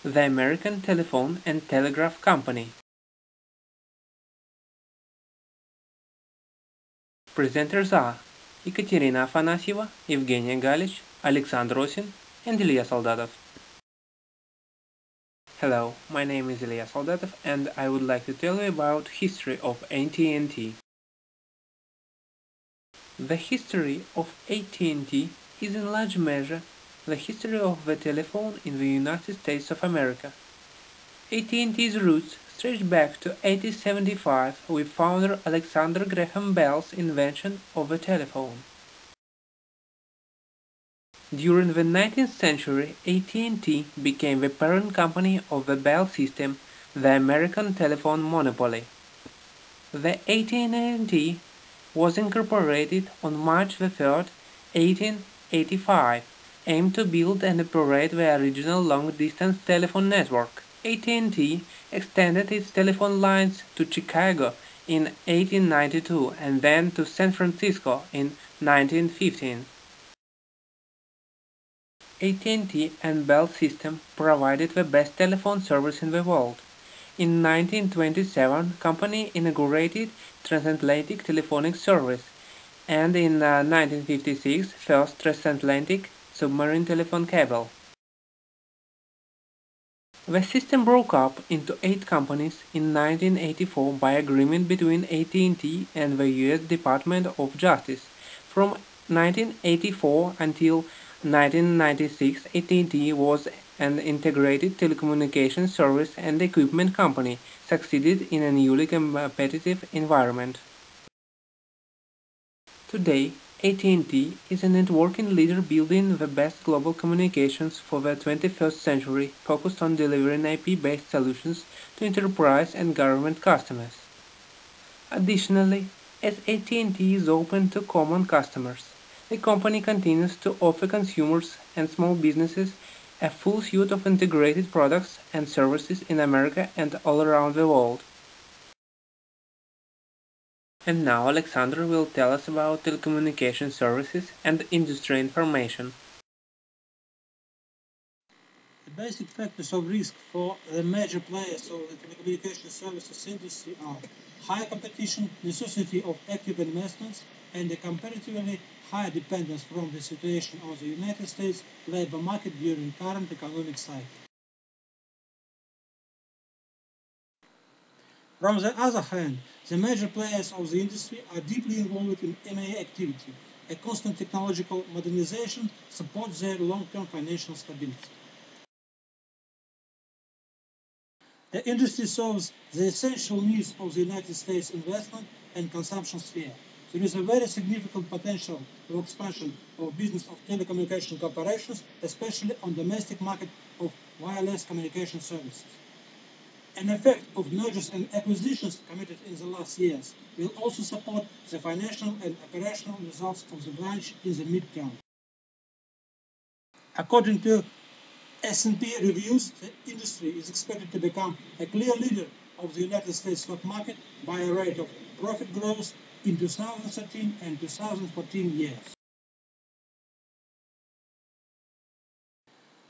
the American Telephone and Telegraph Company. Presenters are Ekaterina Afanasieva, Evgenia Galich, Alexander Osin, and Ilya Soldatov. Hello, my name is Ilya Soldatov, and I would like to tell you about history of AT&T. The history of AT&T is in large measure the history of the telephone in the United States of America. AT&T's roots stretch back to 1875 with founder Alexander Graham Bell's invention of the telephone. During the 19th century, AT&T became the parent company of the Bell system, the American telephone monopoly. The AT&T was incorporated on March 3, 1885, aimed to build and operate the original long-distance telephone network. AT&T extended its telephone lines to Chicago in 1892 and then to San Francisco in 1915. AT&T and Bell System provided the best telephone service in the world. In 1927, company inaugurated transatlantic telephonic service, and in 1956, first transatlantic submarine telephone cable. The system broke up into 8 companies in 1984 by agreement between AT&T and the U.S. Department of Justice. From 1984 until 1996, AT&T was an integrated telecommunications service and equipment company, succeeded in a newly competitive environment. Today, AT&T is a networking leader building the best global communications for the 21st century, focused on delivering IP-based solutions to enterprise and government customers. Additionally, as AT&T is open to common customers, the company continues to offer consumers and small businesses a full suite of integrated products and services in America and all around the world. And now Alexander will tell us about telecommunication services and industry information. The basic factors of risk for the major players of the telecommunication services industry are high competition, necessity of active investments, and a comparatively high dependence from the situation of the United States labor market during current economic cycle. From the other hand, the major players of the industry are deeply involved in M&A activity. A constant technological modernization supports their long-term financial stability. The industry serves the essential needs of the United States investment and consumption sphere. There is a very significant potential for expansion of business of telecommunication corporations, especially on domestic market of wireless communication services. An effect of mergers and acquisitions committed in the last years will also support the financial and operational results of the branch in the midterm. According to S&P reviews, the industry is expected to become a clear leader of the United States stock market by a rate of profit growth in 2013 and 2014 years.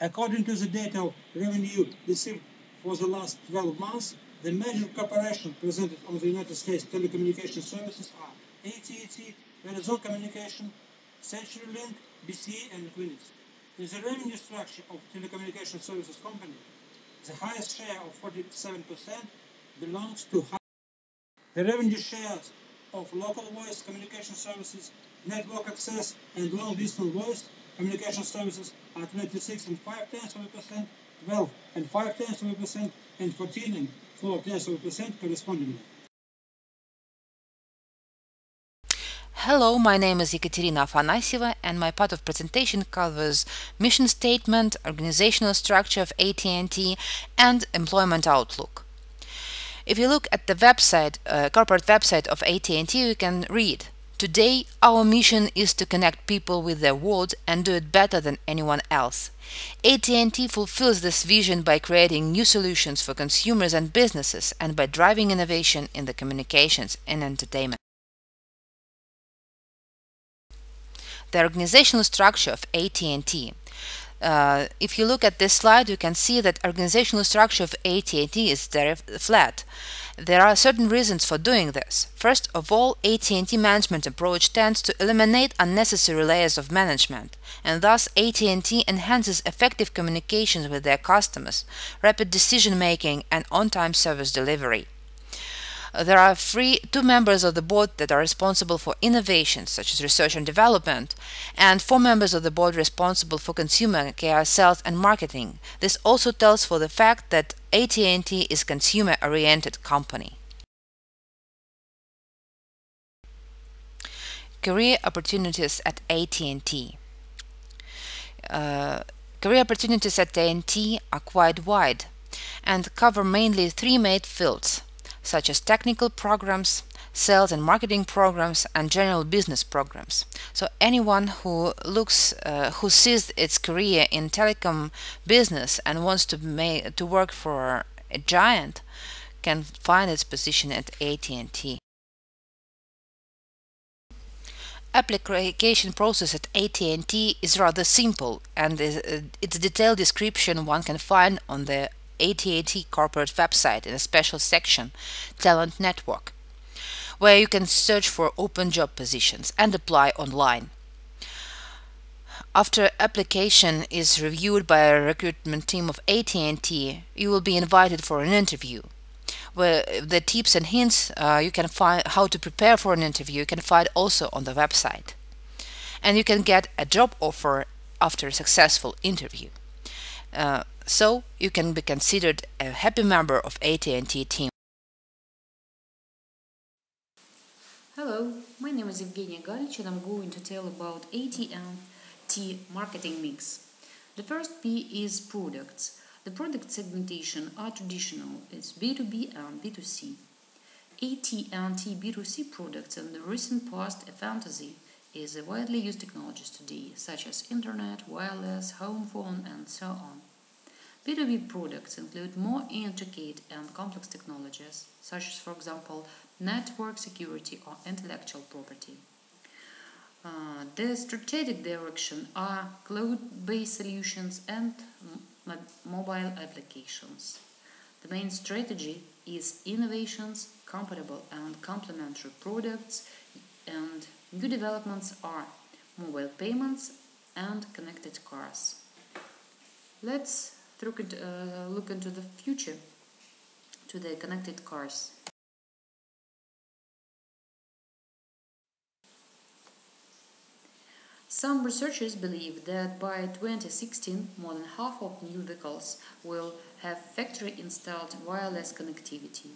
According to the data of revenue received for the last 12 months, the major corporations presented on the United States telecommunication services are AT&T, Verizon Communication, CenturyLink, BCE, and Equinix. In the revenue structure of telecommunication services company, the highest share of 47% belongs to the revenue shares of local voice communication services, network access, and long-distance voice communication services are 26 and 0.5%, 12 and 0.5%, and 14 and 4% correspondingly. Hello, my name is Ekaterina Afanasieva, and my part of presentation covers mission statement, organizational structure of AT&T, and employment outlook. If you look at the website, corporate website of AT&T, you can read, "Today, our mission is to connect people with their world and do it better than anyone else." AT&T fulfills this vision by creating new solutions for consumers and businesses and by driving innovation in the communications and entertainment. The organizational structure of AT&T. If you look at this slide, you can see that organizational structure of AT&T is very flat. There are certain reasons for doing this. First of all, AT&T management approach tends to eliminate unnecessary layers of management, and thus AT&T enhances effective communications with their customers, rapid decision-making, and on-time service delivery. There are two members of the board that are responsible for innovations, such as research and development, and 4 members of the board responsible for consumer care, sales, and marketing. This also tells for the fact that AT&T is a consumer-oriented company. Career opportunities at AT&T. Career opportunities at AT&T are quite wide and cover mainly 3 main fields, such as technical programs, sales and marketing programs, and general business programs. So anyone who sees its career in telecom business and wants to work for a giant can find its position at AT&T. Application process at AT&T is rather simple, and its detailed description one can find on the AT&T corporate website in a special section, Talent Network, where you can search for open job positions and apply online. After application is reviewed by a recruitment team of AT&T, you will be invited for an interview, where the tips and hints you can find how to prepare for an interview you can find also on the website. And you can get a job offer after a successful interview. So you can be considered a happy member of AT&T team. Hello, my name is Evgenia Galich and I'm going to tell about AT&T marketing mix. The first P is products. The product segmentation are traditional. It's B2B and B2C. AT&T B2C products in the recent past a fantasy is a widely used technologies today, such as internet, wireless, home phone, and so on. B2B products include more intricate and complex technologies, such as, for example, network security or intellectual property. The strategic direction are cloud-based solutions and mobile applications. The main strategy is innovations, compatible and complementary products, and new developments are mobile payments and connected cars. Let's look into the future, to the connected cars. Some researchers believe that by 2016, more than half of new vehicles will have factory-installed wireless connectivity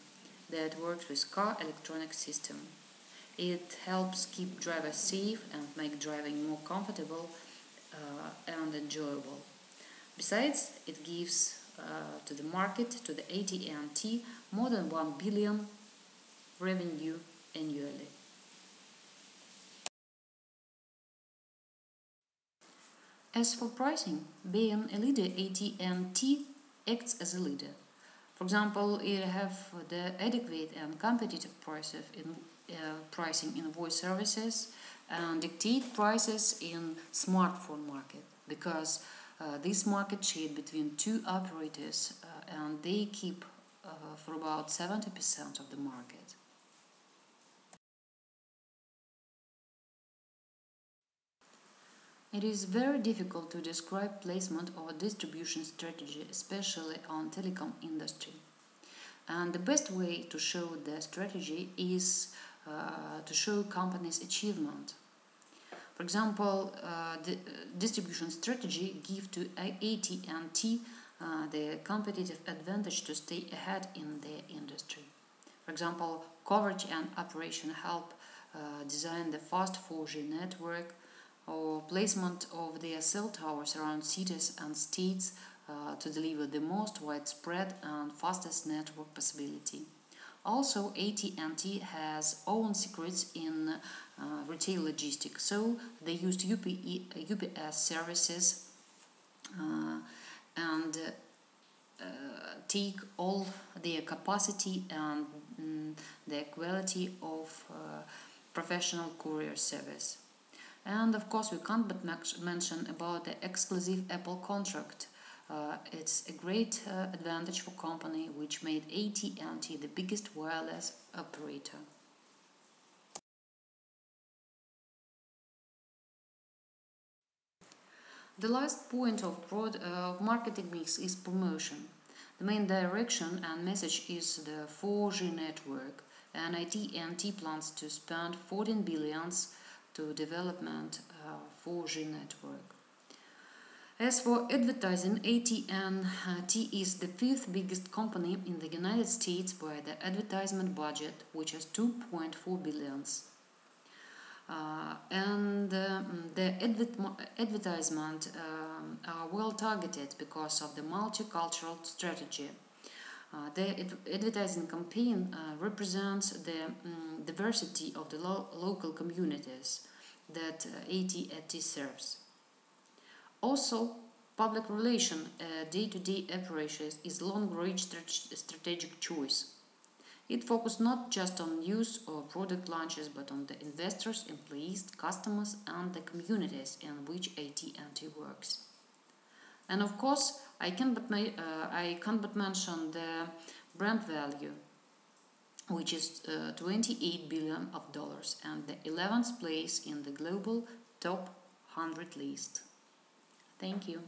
that works with car electronic system. It helps keep drivers safe and make driving more comfortable and enjoyable. Besides, it gives to the market, to the AT&T, more than 1 billion revenue annually. As for pricing, being a leader, AT&T acts as a leader. For example, it have the adequate and competitive pricing in voice services and dictate prices in smartphone market, because this market shared between 2 operators and they keep for about 70% of the market. It is very difficult to describe placement or distribution strategy, especially on telecom industry. And the best way to show the strategy is to show companies' achievement. For example, the distribution strategy gives to AT&T the competitive advantage to stay ahead in the industry. For example, coverage and operation help design the fast 4G network, or placement of their cell towers around cities and states to deliver the most widespread and fastest network possibility. Also, AT&T has own secrets in retail logistics, so they used UPS services and take all their capacity and the quality of professional courier service. And of course, we can't but mention about the exclusive Apple contract. It's a great advantage for company which made AT&T the biggest wireless operator. The last point of marketing mix is promotion. The main direction and message is the 4G network, and AT&T plans to spend 14 billions to development 4G network. As for advertising, AT&T is the fifth biggest company in the United States by the advertisement budget, which is 2.4 billions. The advertisement are well targeted because of the multicultural strategy. The advertising campaign represents the diversity of the local communities that AT&T serves. Also, public relation day-to-day operations is long-range strategic choice. It focuses not just on news or product launches, but on the investors, employees, customers, and the communities in which AT&T works. And of course, I can't but mention the brand value, which is $28 billion and the 11th place in the global top 100 list. Thank you.